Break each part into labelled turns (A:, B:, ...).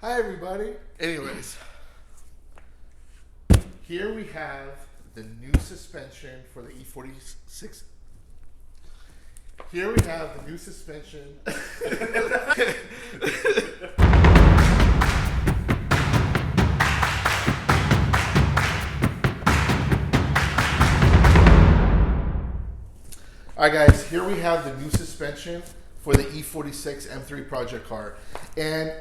A: Hi, everybody. Anyways, here we have the new suspension for the E46. Here we have the new suspension. Alright guys, here we have the new suspension for the E46 M3 project car. And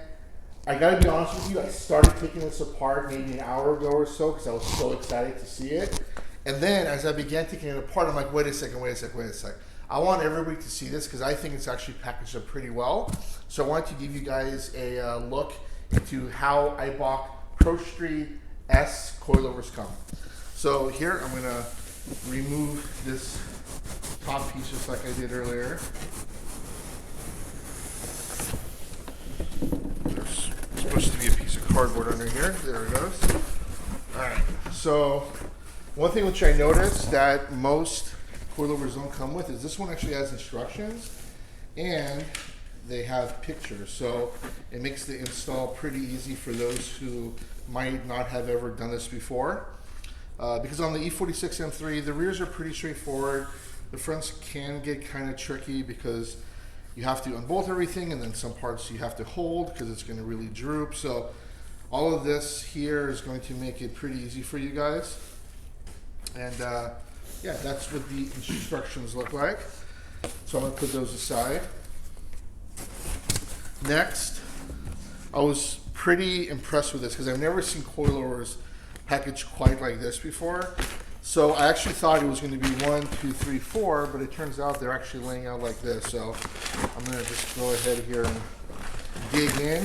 A: I gotta be honest with you, I started taking this apart maybe an hour ago or so because I was so excited to see it. And then as I began taking it apart, I'm like, wait a second. I want everybody to see this because I think it's actually packaged up pretty well. So I wanted to give you guys a look into how Eibach Pro Street S coilovers come. So here I'm gonna remove this top piece just like I did earlier. There's supposed to be a piece of cardboard under here. There it goes. Alright, so one thing which I noticed that most coilovers don't come with is this one actually has instructions and they have pictures. So it makes the install pretty easy for those who might not have ever done this before. Because on the E46 M3, the rears are pretty straightforward. The fronts can get kind of tricky because you have to unbolt everything and then some parts you have to hold because it's going to really droop. So all of this here is going to make it pretty easy for you guys. And yeah, that's what the instructions look like. So I'm going to put those aside. Next, I was pretty impressed with this because I've never seen coilovers packaged quite like this before. So I actually thought it was going to be 1, 2, 3, 4, but it turns out they're actually laying out like this. So I'm going to just go ahead here and dig in.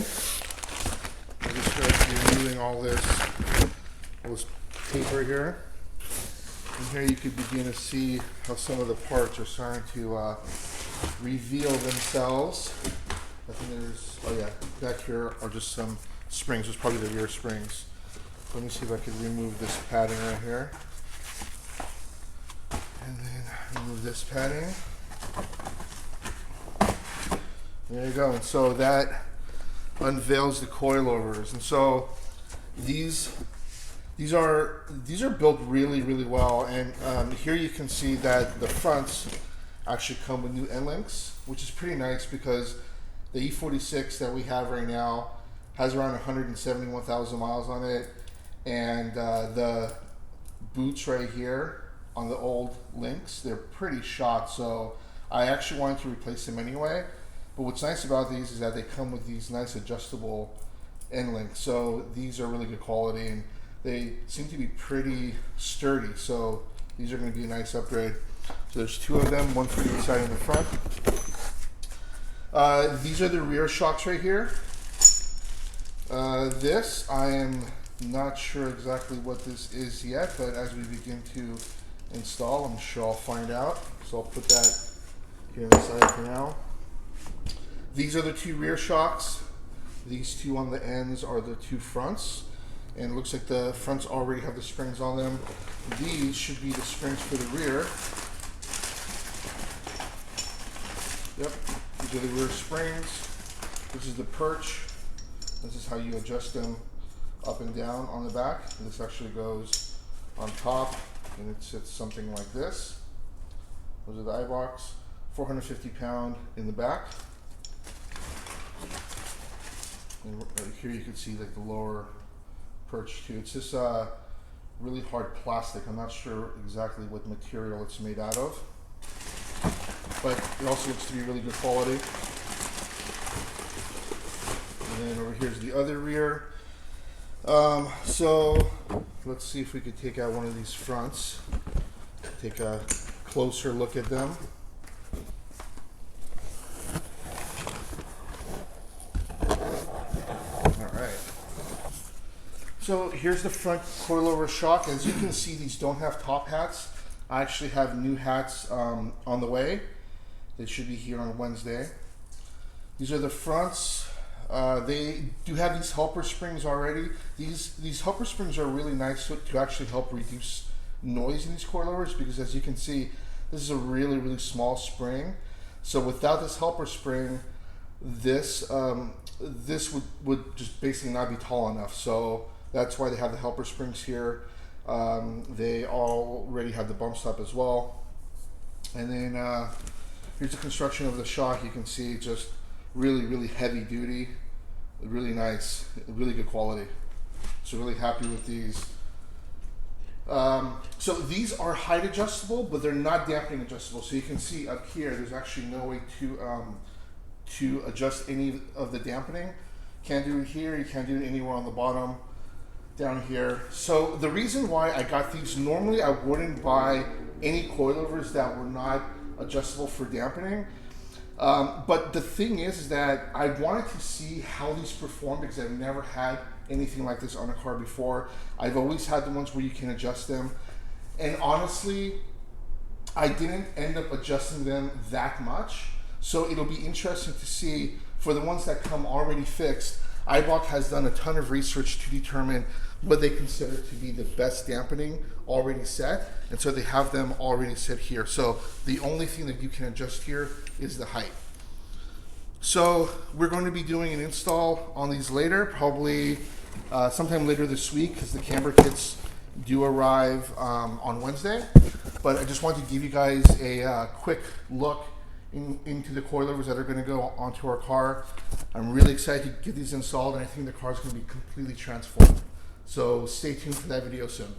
A: I just start removing all this paper here. And here you can begin to see how some of the parts are starting to reveal themselves. I think there's, oh yeah, back here are just some springs. There's probably the rear springs. Let me see if I can remove this padding right here. And then remove this padding. There you go. And so that unveils the coilovers. And so these are built really, really well. And here you can see that the fronts actually come with new end links, which is pretty nice because the E46 that we have right now has around 171,000 miles on it. And the boots right here on the old links, they're pretty shot, so I actually wanted to replace them anyway. But what's nice about these is that they come with these nice adjustable end links, so these are really good quality and they seem to be pretty sturdy, so these are going to be a nice upgrade. So there's two of them, one for each side and the front. These are the rear shocks right here. This, I am not sure exactly what this is yet, but as we begin to install, I'm sure I'll find out. So I'll put that here on the side for now. These are the two rear shocks. These two on the ends are the two fronts. And it looks like the fronts already have the springs on them. These should be the springs for the rear. Yep, these are the rear springs. This is the perch. This is how you adjust them up and down on the back. This actually goes on top and it sits something like this. Those are the Eibachs, 450 pound in the back. And right here you can see like the lower perch too. It's this really hard plastic. I'm not sure exactly what material it's made out of, but it also looks to be really good quality. And then over here's the other rear. So let's see if we could take out one of these fronts, take a closer look at them. Alright, so here's the front coilover shock. As you can see, these don't have top hats. I actually have new hats on the way. They should be here on Wednesday. These are the fronts. They do have these helper springs already. These helper springs are really nice to actually help reduce noise in these coilovers because as you can see, this is a really, really small spring. So without this helper spring, this this would just basically not be tall enough. So that's why they have the helper springs here. They already have the bump stop as well. And then here's the construction of the shock. You can see just really heavy duty, really nice, really good quality. So really happy with these. So these are height adjustable, but they're not dampening adjustable. So you can see up here, there's actually no way to adjust any of the dampening. Can't do it here, you can't do it anywhere on the bottom, down here. So the reason why I got these, normally I wouldn't buy any coilovers that were not adjustable for dampening. But the thing is that I wanted to see how these perform because I've never had anything like this on a car before. I've always had the ones where you can adjust them. And honestly, I didn't end up adjusting them that much. So it'll be interesting to see for the ones that come already fixed. Eibach has done a ton of research to determine what they consider to be the best dampening already set. And so they have them already set here. So the only thing that you can adjust here is the height. So we're going to be doing an install on these later, probably sometime later this week because the camber kits do arrive on Wednesday. But I just wanted to give you guys a quick look into the coilovers that are going to go onto our car. I'm really excited to get these installed, and I think the car is going to be completely transformed. So stay tuned for that video soon.